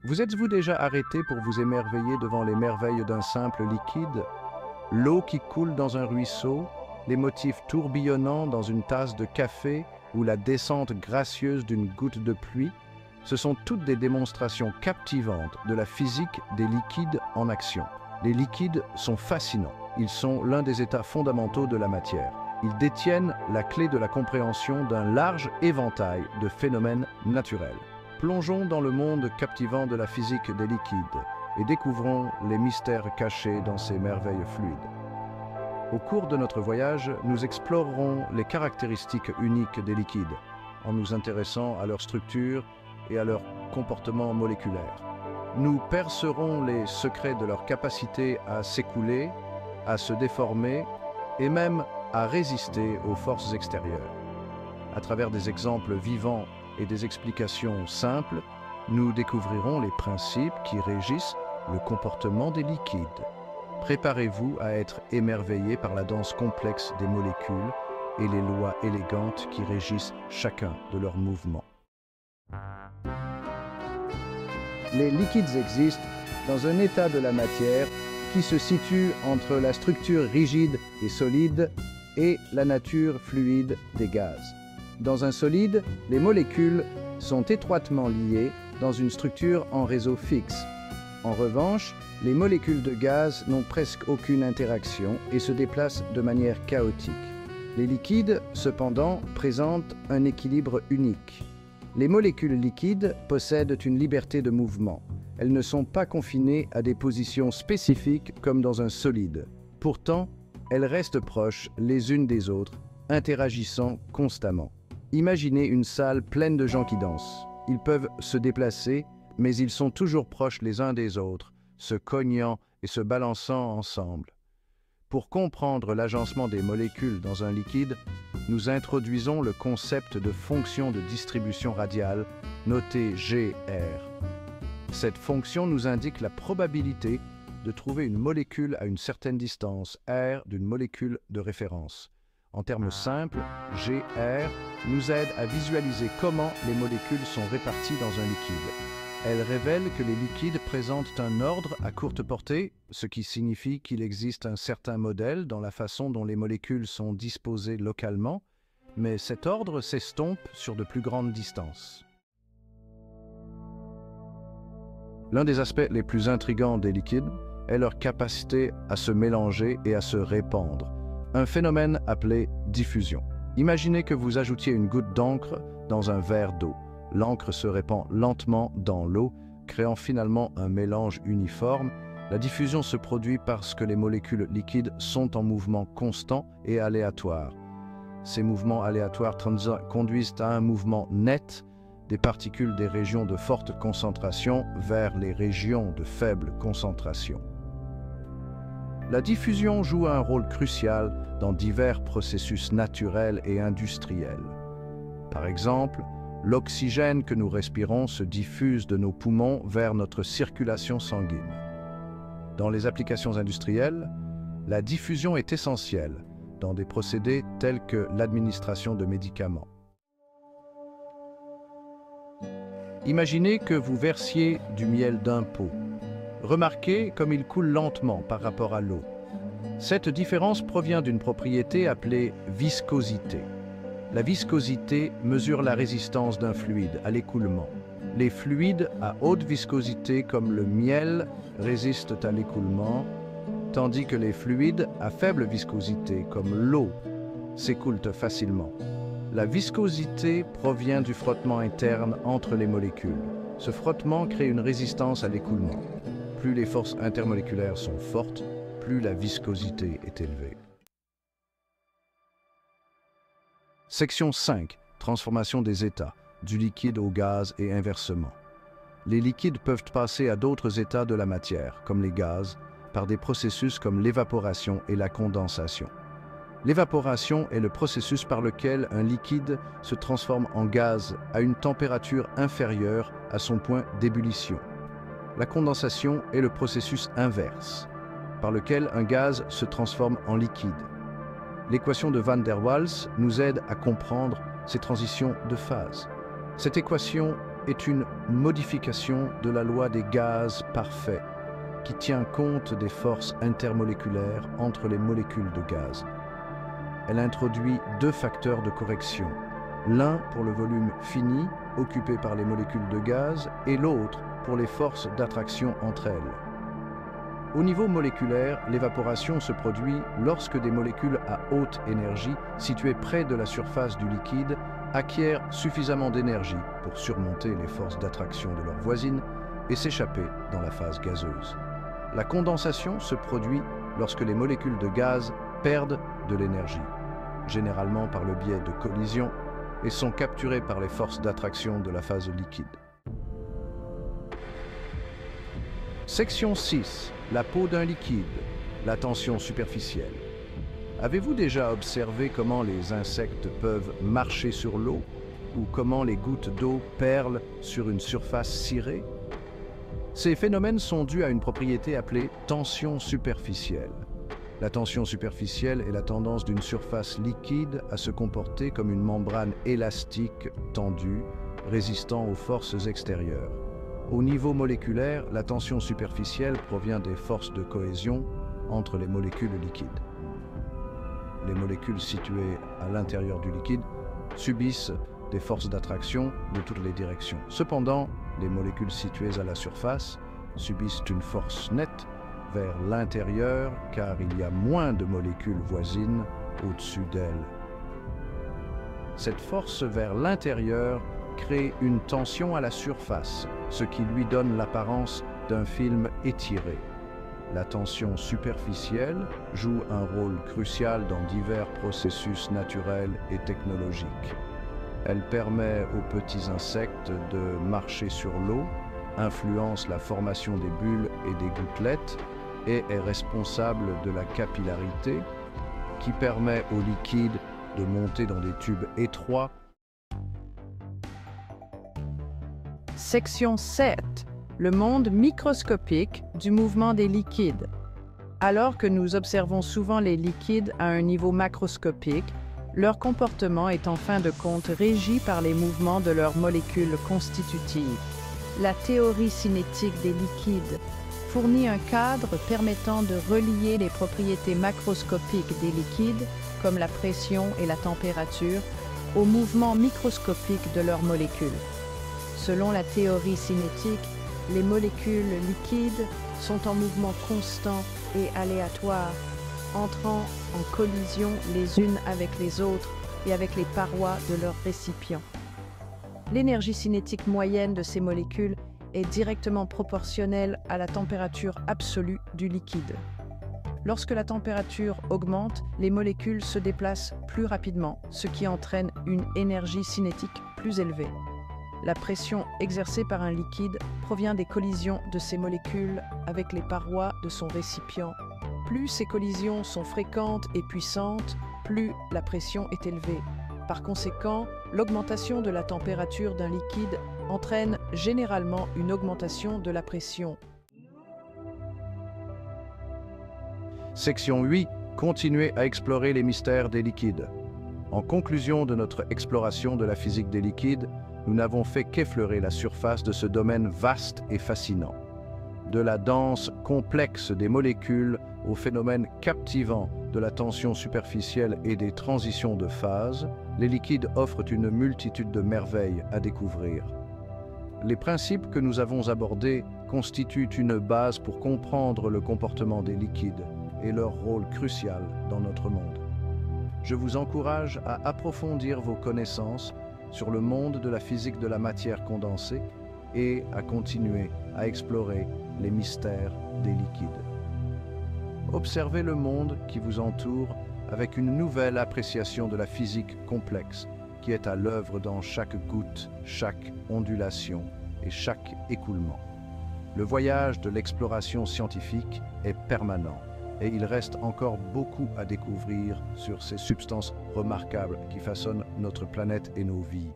Vous êtes-vous déjà arrêté pour vous émerveiller devant les merveilles d'un simple liquide? L'eau qui coule dans un ruisseau, les motifs tourbillonnants dans une tasse de café ou la descente gracieuse d'une goutte de pluie, ce sont toutes des démonstrations captivantes de la physique des liquides en action. Les liquides sont fascinants. Ils sont l'un des états fondamentaux de la matière. Ils détiennent la clé de la compréhension d'un large éventail de phénomènes naturels. Plongeons dans le monde captivant de la physique des liquides et découvrons les mystères cachés dans ces merveilles fluides. Au cours de notre voyage, nous explorerons les caractéristiques uniques des liquides, en nous intéressant à leur structure et à leur comportement moléculaire. Nous percerons les secrets de leur capacité à s'écouler, à se déformer et même à résister aux forces extérieures. À travers des exemples vivants et des explications simples, nous découvrirons les principes qui régissent le comportement des liquides. Préparez-vous à être émerveillé par la danse complexe des molécules et les lois élégantes qui régissent chacun de leurs mouvements. Les liquides existent dans un état de la matière qui se situe entre la structure rigide et solide et la nature fluide des gaz. Dans un solide, les molécules sont étroitement liées dans une structure en réseau fixe. En revanche, les molécules de gaz n'ont presque aucune interaction et se déplacent de manière chaotique. Les liquides, cependant, présentent un équilibre unique. Les molécules liquides possèdent une liberté de mouvement. Elles ne sont pas confinées à des positions spécifiques comme dans un solide. Pourtant, elles restent proches les unes des autres, interagissant constamment. Imaginez une salle pleine de gens qui dansent. Ils peuvent se déplacer, mais ils sont toujours proches les uns des autres, se cognant et se balançant ensemble. Pour comprendre l'agencement des molécules dans un liquide, nous introduisons le concept de fonction de distribution radiale, notée GR. Cette fonction nous indique la probabilité de trouver une molécule à une certaine distance R d'une molécule de référence. En termes simples, GR nous aide à visualiser comment les molécules sont réparties dans un liquide. Elle révèle que les liquides présentent un ordre à courte portée, ce qui signifie qu'il existe un certain modèle dans la façon dont les molécules sont disposées localement, mais cet ordre s'estompe sur de plus grandes distances. L'un des aspects les plus intrigants des liquides est leur capacité à se mélanger et à se répandre, un phénomène appelé diffusion. Imaginez que vous ajoutiez une goutte d'encre dans un verre d'eau. L'encre se répand lentement dans l'eau, créant finalement un mélange uniforme. La diffusion se produit parce que les molécules liquides sont en mouvement constant et aléatoire. Ces mouvements aléatoires conduisent à un mouvement net des particules des régions de forte concentration vers les régions de faible concentration. La diffusion joue un rôle crucial dans divers processus naturels et industriels. Par exemple, l'oxygène que nous respirons se diffuse de nos poumons vers notre circulation sanguine. Dans les applications industrielles, la diffusion est essentielle dans des procédés tels que l'administration de médicaments. Imaginez que vous versiez du miel d'un pot. Remarquez comme il coule lentement par rapport à l'eau. Cette différence provient d'une propriété appelée viscosité. La viscosité mesure la résistance d'un fluide à l'écoulement. Les fluides à haute viscosité comme le miel résistent à l'écoulement, tandis que les fluides à faible viscosité comme l'eau s'écoulent facilement. La viscosité provient du frottement interne entre les molécules. Ce frottement crée une résistance à l'écoulement. Plus les forces intermoléculaires sont fortes, plus la viscosité est élevée. Section 5. Transformation des états, du liquide au gaz et inversement. Les liquides peuvent passer à d'autres états de la matière, comme les gaz, par des processus comme l'évaporation et la condensation. L'évaporation est le processus par lequel un liquide se transforme en gaz à une température inférieure à son point d'ébullition. La condensation est le processus inverse, par lequel un gaz se transforme en liquide. L'équation de Van der Waals nous aide à comprendre ces transitions de phase. Cette équation est une modification de la loi des gaz parfaits qui tient compte des forces intermoléculaires entre les molécules de gaz. Elle introduit deux facteurs de correction, l'un pour le volume fini occupé par les molécules de gaz et l'autre pour les forces d'attraction entre elles. Au niveau moléculaire, l'évaporation se produit lorsque des molécules à haute énergie situées près de la surface du liquide acquièrent suffisamment d'énergie pour surmonter les forces d'attraction de leurs voisines et s'échapper dans la phase gazeuse. La condensation se produit lorsque les molécules de gaz perdent de l'énergie, généralement par le biais de collisions, et sont capturées par les forces d'attraction de la phase liquide. Section 6. La peau d'un liquide, la tension superficielle. Avez-vous déjà observé comment les insectes peuvent marcher sur l'eau ou comment les gouttes d'eau perlent sur une surface cirée? Ces phénomènes sont dus à une propriété appelée tension superficielle. La tension superficielle est la tendance d'une surface liquide à se comporter comme une membrane élastique tendue, résistant aux forces extérieures. Au niveau moléculaire, la tension superficielle provient des forces de cohésion entre les molécules liquides. Les molécules situées à l'intérieur du liquide subissent des forces d'attraction de toutes les directions. Cependant, les molécules situées à la surface subissent une force nette vers l'intérieur car il y a moins de molécules voisines au-dessus d'elles. Cette force vers l'intérieur crée une tension à la surface, ce qui lui donne l'apparence d'un film étiré. La tension superficielle joue un rôle crucial dans divers processus naturels et technologiques. Elle permet aux petits insectes de marcher sur l'eau, influence la formation des bulles et des gouttelettes et est responsable de la capillarité qui permet au liquide de monter dans des tubes étroits. Section 7. Le monde microscopique du mouvement des liquides. Alors que nous observons souvent les liquides à un niveau macroscopique, leur comportement est en fin de compte régi par les mouvements de leurs molécules constitutives. La théorie cinétique des liquides fournit un cadre permettant de relier les propriétés macroscopiques des liquides, comme la pression et la température, aux mouvements microscopiques de leurs molécules. Selon la théorie cinétique, les molécules liquides sont en mouvement constant et aléatoire, entrant en collision les unes avec les autres et avec les parois de leur récipient. L'énergie cinétique moyenne de ces molécules est directement proportionnelle à la température absolue du liquide. Lorsque la température augmente, les molécules se déplacent plus rapidement, ce qui entraîne une énergie cinétique plus élevée. La pression exercée par un liquide provient des collisions de ces molécules avec les parois de son récipient. Plus ces collisions sont fréquentes et puissantes, plus la pression est élevée. Par conséquent, l'augmentation de la température d'un liquide entraîne généralement une augmentation de la pression. Section 8. Continuez à explorer les mystères des liquides. En conclusion de notre exploration de la physique des liquides, nous n'avons fait qu'effleurer la surface de ce domaine vaste et fascinant. De la danse complexe des molécules au phénomène captivant de la tension superficielle et des transitions de phase, les liquides offrent une multitude de merveilles à découvrir. Les principes que nous avons abordés constituent une base pour comprendre le comportement des liquides et leur rôle crucial dans notre monde. Je vous encourage à approfondir vos connaissances sur le monde de la physique de la matière condensée et à continuer à explorer les mystères des liquides. Observez le monde qui vous entoure avec une nouvelle appréciation de la physique complexe qui est à l'œuvre dans chaque goutte, chaque ondulation et chaque écoulement. Le voyage de l'exploration scientifique est permanent et il reste encore beaucoup à découvrir sur ces substances remarquables qui façonnent notre planète et nos vies.